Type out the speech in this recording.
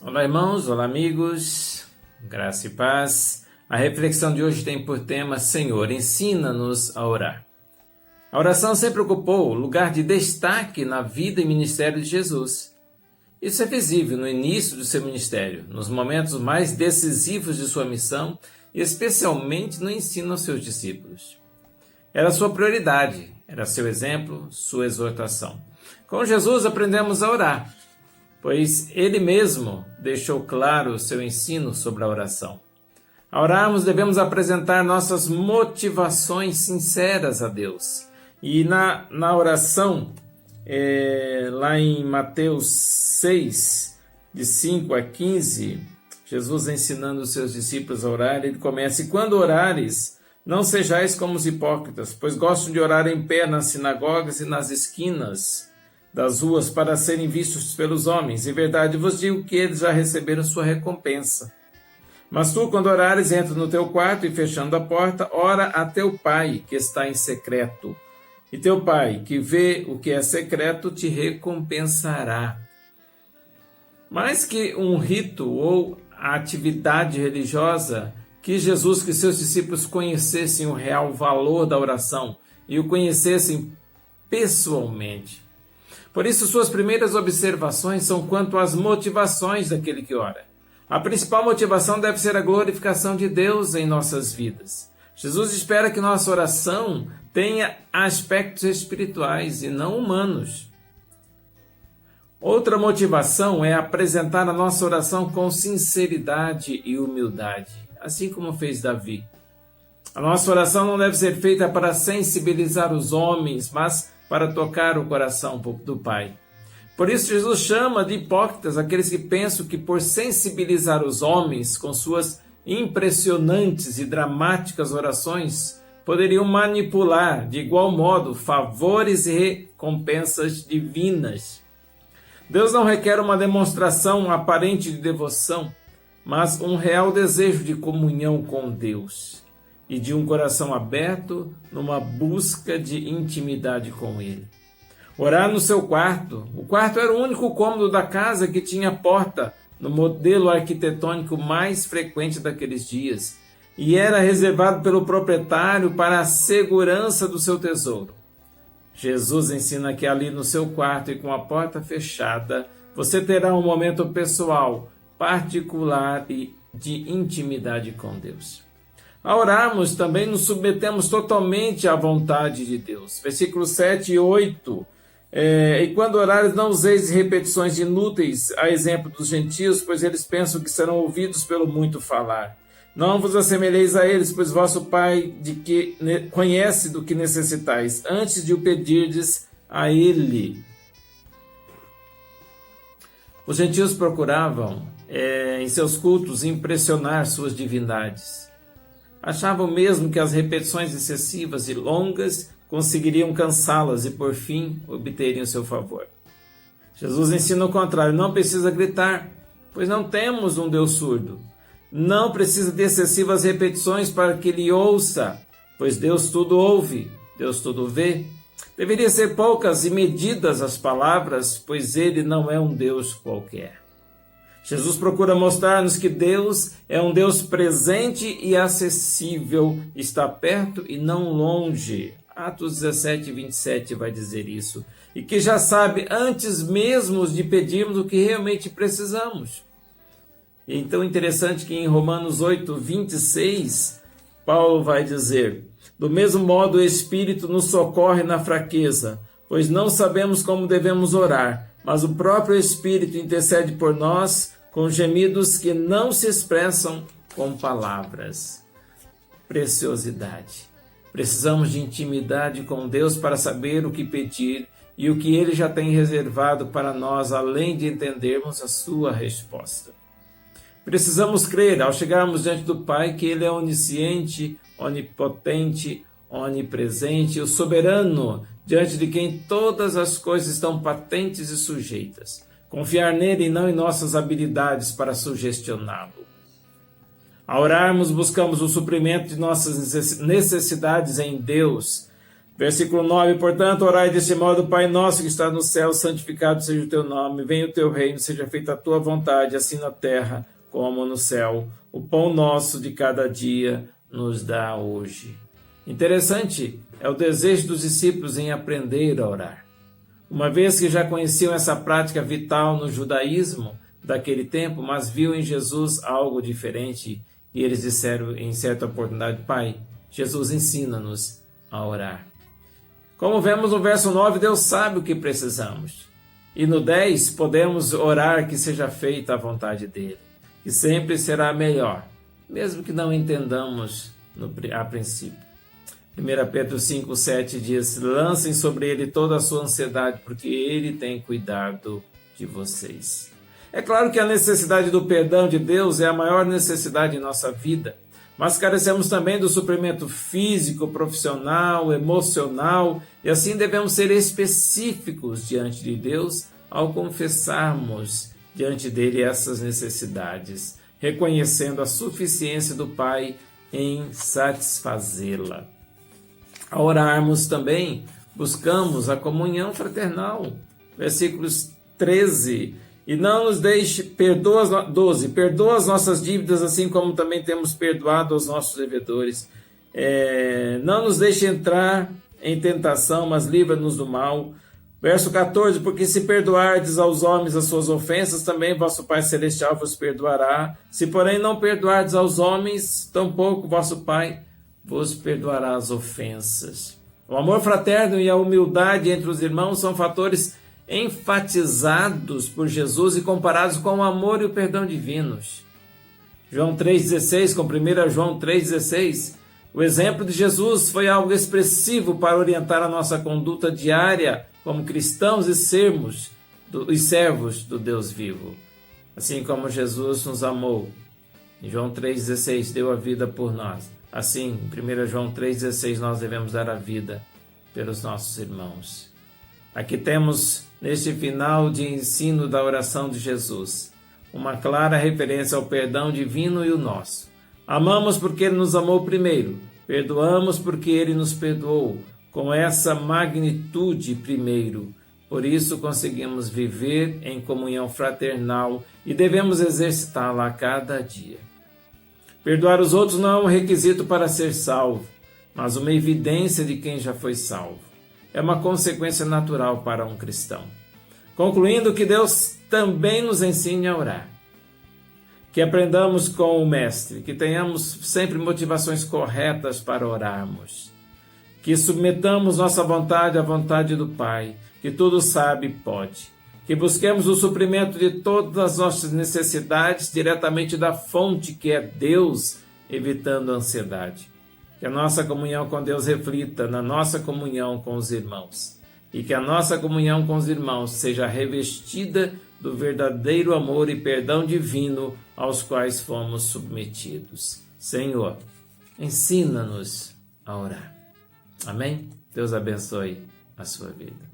Olá, irmãos, olá, amigos, graça e paz. A reflexão de hoje tem por tema: Senhor, ensina-nos a orar. A oração sempre ocupou lugar de destaque na vida e ministério de Jesus. Isso é visível no início do seu ministério, nos momentos mais decisivos de sua missão e especialmente no ensino aos seus discípulos. Era sua prioridade, era seu exemplo, sua exortação. Com Jesus aprendemos a orar, pois ele mesmo deixou claro o seu ensino sobre a oração. Ao orarmos, devemos apresentar nossas motivações sinceras a Deus. E na oração, lá em Mateus 6, de 5 a 15, Jesus ensinando os seus discípulos a orar, ele começa: E quando orares, não sejais como os hipócritas, pois gostam de orar em pé nas sinagogas e nas esquinas das ruas para serem vistos pelos homens. Em verdade vos digo que eles já receberam sua recompensa. Mas tu, quando orares, entra no teu quarto e, fechando a porta, ora a teu Pai que está em secreto. E teu Pai, que vê o que é secreto, te recompensará. Mais que um rito ou a atividade religiosa, que Jesus, que seus discípulos conhecessem o real valor da oração e o conhecessem pessoalmente. Por isso, suas primeiras observações são quanto às motivações daquele que ora. A principal motivação deve ser a glorificação de Deus em nossas vidas. Jesus espera que nossa oração tenha aspectos espirituais e não humanos. Outra motivação é apresentar a nossa oração com sinceridade e humildade, assim como fez Davi. A nossa oração não deve ser feita para sensibilizar os homens, mas para tocar o coração do Pai. Por isso, Jesus chama de hipócritas aqueles que pensam que, por sensibilizar os homens com suas impressionantes e dramáticas orações, poderiam manipular, de igual modo, favores e recompensas divinas. Deus não requer uma demonstração aparente de devoção, mas um real desejo de comunhão com Deus e de um coração aberto numa busca de intimidade com Ele. Orar no seu quarto. O quarto era o único cômodo da casa que tinha porta no modelo arquitetônico mais frequente daqueles dias e era reservado pelo proprietário para a segurança do seu tesouro. Jesus ensina que ali no seu quarto e com a porta fechada, você terá um momento pessoal, particular e de intimidade com Deus. Ao orarmos, também nos submetemos totalmente à vontade de Deus. Versículos 7 e 8. E quando orares, não useis repetições inúteis, a exemplo dos gentios, pois eles pensam que serão ouvidos pelo muito falar. Não vos assemelheis a eles, pois vosso Pai conhece do que necessitais, antes de o pedirdes a Ele. Os gentios procuravam, em seus cultos, impressionar suas divindades. Achavam mesmo que as repetições excessivas e longas conseguiriam cansá-las e, por fim, obteriam seu favor. Jesus ensina o contrário: não precisa gritar, pois não temos um Deus surdo. Não precisa de excessivas repetições para que Ele ouça, pois Deus tudo ouve, Deus tudo vê. Deveria ser poucas e medidas as palavras, pois Ele não é um Deus qualquer. Jesus procura mostrar-nos que Deus é um Deus presente e acessível, está perto e não longe. Atos 17, 27 vai dizer isso. E que já sabe antes mesmo de pedirmos o que realmente precisamos. E então é interessante que em Romanos 8, 26, Paulo vai dizer: do mesmo modo o Espírito nos socorre na fraqueza, pois não sabemos como devemos orar, mas o próprio Espírito intercede por nós com gemidos que não se expressam com palavras. Preciosidade. Precisamos de intimidade com Deus para saber o que pedir e o que Ele já tem reservado para nós, além de entendermos a sua resposta. Precisamos crer, ao chegarmos diante do Pai, que Ele é onisciente, onipotente, onipresente, o soberano, diante de quem todas as coisas estão patentes e sujeitas. Confiar nele e não em nossas habilidades para sugestioná-lo. Ao orarmos, buscamos o suprimento de nossas necessidades em Deus. Versículo 9, portanto, orai deste modo: Pai nosso que está no céu, santificado seja o teu nome, venha o teu reino, seja feita a tua vontade, assim na terra como no céu. O pão nosso de cada dia nos dá hoje. Interessante é o desejo dos discípulos em aprender a orar. Uma vez que já conheciam essa prática vital no judaísmo daquele tempo, mas viu em Jesus algo diferente, e eles disseram em certa oportunidade: Pai, Jesus ensina-nos a orar. Como vemos no verso 9, Deus sabe o que precisamos. E no 10, podemos orar que seja feita a vontade dele, que sempre será melhor, mesmo que não entendamos a princípio. 1 Pedro 5,7 diz: lancem sobre ele toda a sua ansiedade, porque ele tem cuidado de vocês. É claro que a necessidade do perdão de Deus é a maior necessidade em nossa vida, mas carecemos também do suprimento físico, profissional, emocional, e assim devemos ser específicos diante de Deus ao confessarmos diante dele essas necessidades, reconhecendo a suficiência do Pai em satisfazê-la. Ao orarmos também, buscamos a comunhão fraternal. Versículos 13. E não nos deixe, 12, perdoa as nossas dívidas, assim como também temos perdoado aos nossos devedores. Não nos deixe entrar em tentação, mas livra-nos do mal. Verso 14, porque se perdoardes aos homens as suas ofensas, também vosso Pai Celestial vos perdoará. Se porém não perdoardes aos homens, tampouco vosso Pai vos perdoará as ofensas. O amor fraterno e a humildade entre os irmãos são fatores enfatizados por Jesus e comparados com o amor e o perdão divinos. João 3,16, com 1 João 3,16, o exemplo de Jesus foi algo expressivo para orientar a nossa conduta diária como cristãos e servos do Deus vivo. Assim como Jesus nos amou, em João 3,16, deu a vida por nós. Assim, em 1 João 3,16, nós devemos dar a vida pelos nossos irmãos. Aqui temos, neste final de ensino da oração de Jesus, uma clara referência ao perdão divino e o nosso. Amamos porque Ele nos amou primeiro, perdoamos porque Ele nos perdoou, com essa magnitude primeiro. Por isso conseguimos viver em comunhão fraternal e devemos exercitá-la a cada dia. Perdoar os outros não é um requisito para ser salvo, mas uma evidência de quem já foi salvo. É uma consequência natural para um cristão. Concluindo, que Deus também nos ensine a orar. Que aprendamos com o Mestre, que tenhamos sempre motivações corretas para orarmos. Que submetamos nossa vontade à vontade do Pai, que tudo sabe e pode. Que busquemos o suprimento de todas as nossas necessidades diretamente da fonte que é Deus, evitando a ansiedade. Que a nossa comunhão com Deus reflita na nossa comunhão com os irmãos. E que a nossa comunhão com os irmãos seja revestida do verdadeiro amor e perdão divino aos quais fomos submetidos. Senhor, ensina-nos a orar. Amém? Deus abençoe a sua vida.